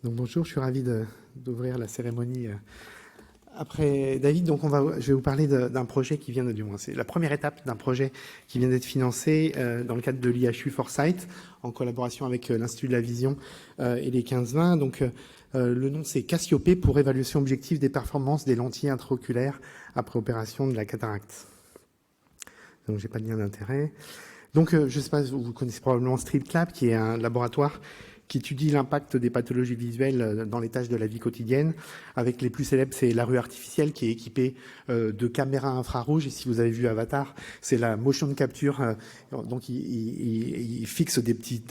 Donc bonjour, je suis ravi d'ouvrir la cérémonie après David. Donc je vais vous parler d'un projet qui vient c'est la première étape d'un projet qui vient d'être financé dans le cadre de l'IHU Foresight en collaboration avec l'Institut de la Vision et les 15-20. Donc le nom c'est Cassiope pour évaluation objective des performances des lentilles intraoculaires après opération de la cataracte. Donc j'ai pas de lien d'intérêt. Donc je sais pas, vous connaissez probablement StreetLab qui est un laboratoire qui étudie l'impact des pathologies visuelles dans les tâches de la vie quotidienne. Avec les plus célèbres, c'est la rue artificielle qui est équipée de caméras infrarouges. Et si vous avez vu Avatar, c'est la motion capture. Donc, ils fixent des petits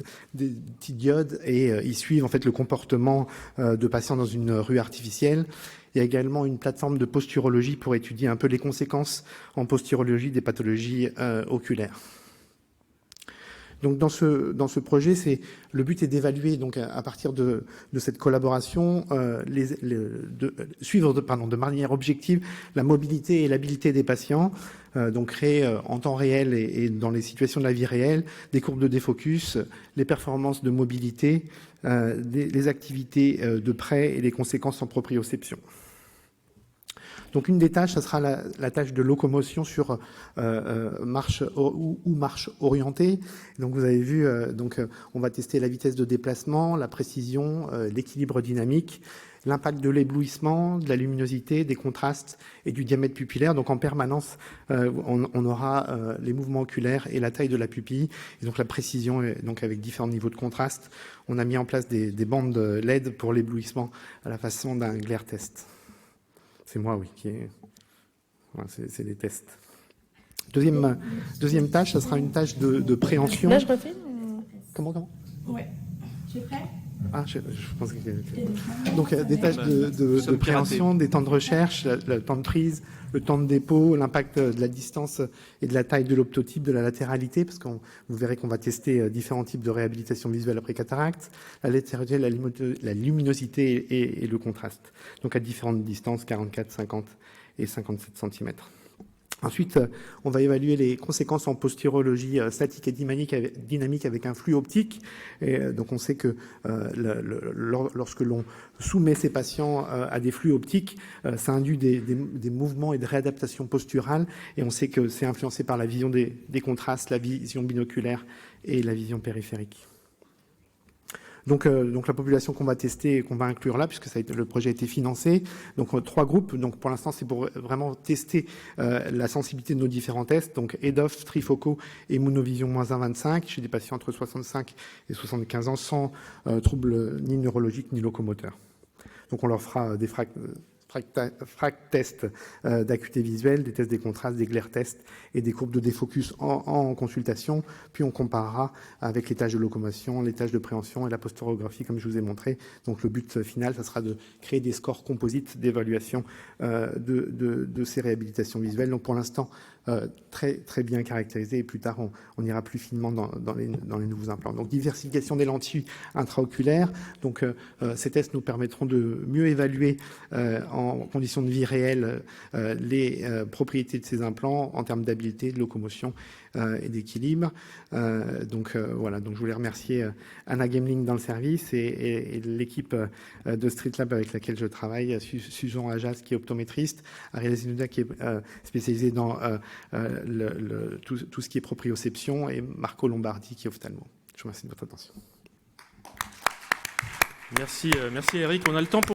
diodes et ils suivent en fait le comportement de patients dans une rue artificielle. Il y a également une plateforme de posturologie pour étudier un peu les conséquences en posturologie des pathologies oculaires. Donc dans ce projet, le but est d'évaluer donc à partir de cette collaboration suivre de manière objective la mobilité et l'habilité des patients, donc créer en temps réel et dans les situations de la vie réelle des courbes de défocus, les performances de mobilité, les activités de près et les conséquences en proprioception. Donc une des tâches, ça sera la tâche de locomotion sur marche orientée. Donc vous avez vu, on va tester la vitesse de déplacement, la précision, l'équilibre dynamique, l'impact de l'éblouissement, de la luminosité, des contrastes et du diamètre pupillaire. Donc en permanence, on aura les mouvements oculaires et la taille de la pupille. Et donc la précision, donc avec différents niveaux de contraste. On a mis en place des bandes LED pour l'éblouissement à la façon d'un glare test. C'est moi, oui, voilà, c'est des tests. Deuxième tâche, ça sera une tâche de préhension. Là, je refais. Comment Ouais. Tu es prêt? Ah, je pense que... Donc, des tâches de préhension, des temps de recherche, le temps de prise, le temps de dépôt, l'impact de la distance et de la taille de l'optotype, de la latéralité, parce que vous verrez qu'on va tester différents types de réhabilitation visuelle après cataracte, la latéralité, la luminosité et le contraste. Donc, à différentes distances, 44, 50 et 57 cm. Ensuite, on va évaluer les conséquences en posturologie statique et dynamique avec un flux optique. Et donc, on sait que lorsque l'on soumet ces patients à des flux optiques, ça induit des mouvements et de réadaptation posturale. Et on sait que c'est influencé par la vision des contrastes, la vision binoculaire et la vision périphérique. Donc la population qu'on va tester et qu'on va inclure là, puisque le projet a été financé, donc 3 groupes. Donc pour l'instant, c'est pour vraiment tester la sensibilité de nos différents tests, donc EDOF, trifocaux et Monovision -1,25 chez des patients entre 65 et 75 ans sans troubles ni neurologiques ni locomoteurs. Donc on leur fera des frac tests d'acuité visuelle, des tests des contrastes, des glare tests et des courbes de défocus en consultation. Puis on comparera avec les tâches de locomotion, les tâches de préhension et la posturographie, comme je vous ai montré. Donc le but final, ça sera de créer des scores composites d'évaluation de ces réhabilitations visuelles. Donc pour l'instant, très très bien caractérisé, et plus tard on ira plus finement dans les nouveaux implants. Donc diversification des lentilles intraoculaires. Donc ces tests nous permettront de mieux évaluer en conditions de vie réelles les propriétés de ces implants en termes d'habileté, de locomotion et d'équilibre. Voilà, donc je voulais remercier Anna Gemling dans le service et l'équipe de StreetLab avec laquelle je travaille, Susan Ajas qui est optométriste, Ariel Zinuda qui est spécialisé dans tout ce qui est proprioception et Marco Lombardi qui est ophtalmo. Je vous remercie de votre attention. Merci Eric. On a le temps pour